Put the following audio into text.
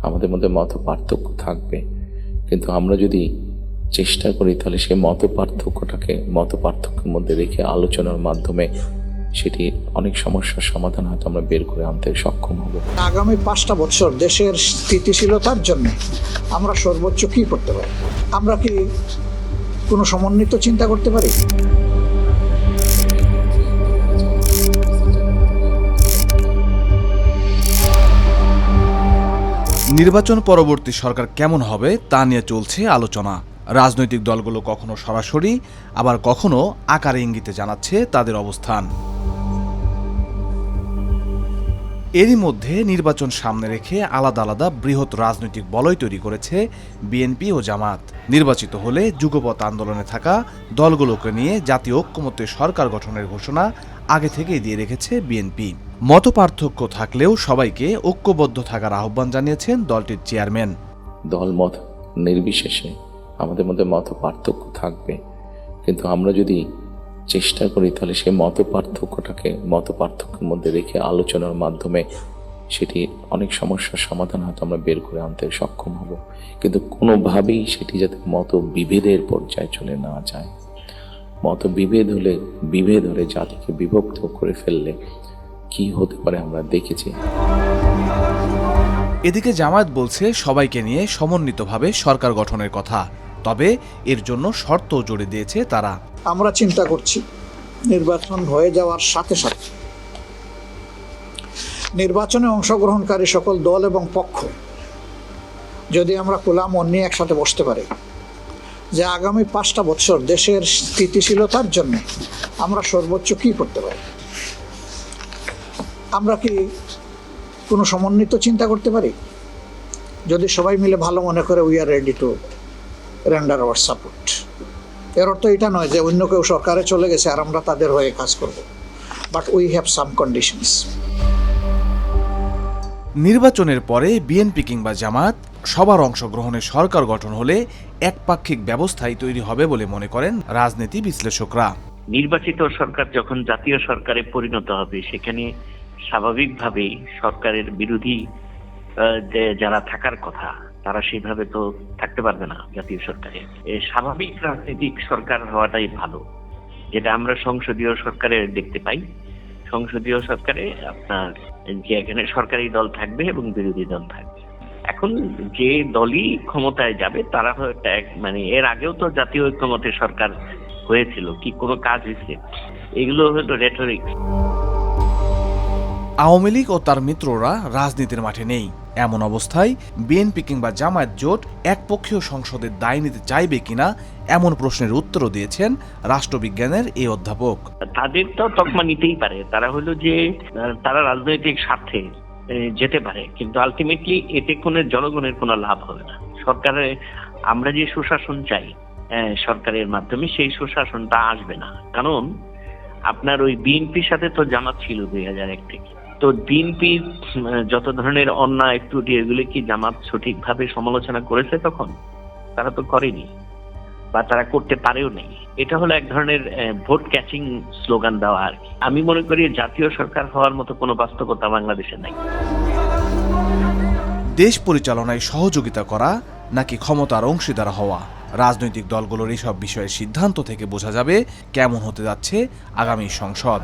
আমাদের মধ্যে মত পার্থক্য থাকবে, কিন্তু আমরা যদি চেষ্টা করি তাহলে সেই মত পার্থক্যের মধ্যে রেখে আলোচনার মাধ্যমে সেটি অনেক সমস্যার সমাধান হয়তো আমরা বের করে আনতে সক্ষম হব। আগামী 5টা বছর দেশের স্থিতিশীলতার জন্য আমরা সর্বোচ্চ কি করতে পারি? আমরা কি কোনো সমন্বিত চিন্তা করতে পারি? নির্বাচন পরবর্তী সরকার কেমন হবে তা নিয়ে চলছে আলোচনা। রাজনৈতিক দলগুলো কখনো সরাসরি আবার কখনো আকারে ইঙ্গিতে জানাচ্ছে তাদের অবস্থান। এরই মধ্যে নির্বাচন সামনে রেখে আলাদা আলাদা বৃহৎ রাজনৈতিক বলয় তৈরি করেছে বিএনপি ও জামাত। নির্বাচিত হলে যুগপৎ আন্দোলনে থাকা দলগুলোকে নিয়ে জাতীয় ঐক্যমত্যে সরকার গঠনের ঘোষণা আগে থেকেই দিয়ে রেখেছে বিএনপি। মত পার্থক্য থাকলেও সবাইকে ঐক্যবদ্ধ থাকার আহ্বান জানিয়েছেন দলটির চেয়ারম্যান। দলমত নির্বিশেষে আমাদের মধ্যে মত পার্থক্য থাকবে, কিন্তু আমরা যদি চেষ্টা করি তাহলে সেই মত পার্থক্যের মধ্যে রেখে আলোচনার মাধ্যমে সেটি অনেক সমস্যার সমাধান হয়তো আমরা বের করে আনতে সক্ষম হব, কিন্তু কোনোভাবেই সেটি যাতে মত বিভেদের পর্যায়ে চলে না যায়। মত বিভেদ হলে জাতিকে বিভক্ত করে ফেললে কি হতে পারে আমরা দেখেছি। এদিকে জামায়াত বলছে সবাইকে নিয়ে সমন্বিতভাবে সরকার গঠনের কথা, তবে এর জন্য শর্তও জুড়ে দিয়েছে তারা। আমরা চিন্তা করছি নির্বাচন হয়ে যাওয়ার সাথে সাথে নির্বাচনে অংশগ্রহণকারী সকল দল এবং পক্ষ যদি আমরা খোলা মন নিয়ে একসাথে বসতে পারি যে আগামী 5টা বছর দেশের স্থিতিশীলতার জন্য আমরা সর্বোচ্চ কি করতে পারি? আমরা কি কোনো সমন্বিত চিন্তা করতে পারি? যদি সবাই মিলে ভালো মনে করে we are ready to render hour support. এর অর্থ এটা নয় যে অন্য কেউ সরকারে চলে গেছে আর আমরা তাদের হয়ে কাজ করব, but we have some conditions. নির্বাচনের পরে বিএনপি কিংবা জামাত সবার অংশগ্রহণে সরকার গঠন হলে একপাক্ষিক ব্যবস্থাই তৈরি হবে বলে মনে করেন রাজনীতি বিশ্লেষকরা। নির্বাচিত সরকার যখন জাতীয় সরকারে পরিণত হবে সেখানে স্বাভাবিকভাবেই সরকারের বিরোধী যারা থাকার কথা তারা সেইভাবে তো থাকতে পারবে না জাতীয় সরকারে। স্বাভাবিক রাজনৈতিক সরকার হওয়াটাই ভালো, যেটা আমরা সংসদীয় সরকারে দেখতে পাই। সংসদীয় সরকারে আপনার যে এখানে সরকারি দল থাকবে এবং বিরোধী দল থাকবে। এখন যে দলই ক্ষমতায় যাবে তারা হয়তো মানে এর আগেও তো জাতীয় ঐক্যমত্যের সরকার হয়েছিল, কি কোনো কাজ হয়েছে? এগুলো হয়তো রেটরিক্স। আওয়ামী লীগ ও তার মিত্ররা রাজনীতির মাঠে নেই, এমন অবস্থায় বিএনপি কিংবা জামায়াত জোট একপক্ষীয় সংসদের দায় নিতে চাইবে কিনা এমন প্রশ্নের উত্তরও দিয়েছেন রাষ্ট্রবিজ্ঞানের এই অধ্যাপক। তাদের তো তকমা নিতেই পারে, তারা হলো যে তারা রাজনৈতিক স্বার্থে যেতে পারে, কিন্তু আলটিমেটলি এতে কোনো জনগণের কোনো লাভ হবে না। সরকারে আমরা যে সুশাসন চাই সরকারের মাধ্যমে সেই সুশাসনটা আসবে না, কারণ আপনার ওই বিএনপির সাথে তো জামাত ছিল 2001 থেকে। তো বিএনপি যত ধরনের অন্যায় ত্রুটি এগুলো কি জামাত সঠিকভাবে সমালোচনা করেছে? তখন তারা তো করেনি, বা তারা করতে পারেও নেই। এটা হলো এক ধরনের ভোট ক্যাচিং স্লোগান দেওয়া আর কি। আমি মনে করি জাতীয় সরকার হওয়ার মতো কোনো বাস্তবতা বাংলাদেশে নাই। দেশ পরিচালনায় সহযোগিতা করা নাকি ক্ষমতার অংশীদার হওয়া, রাজনৈতিক দলগুলোর এসব বিষয়ের সিদ্ধান্ত থেকে বোঝা যাবে কেমন হতে যাচ্ছে আগামী সংসদ।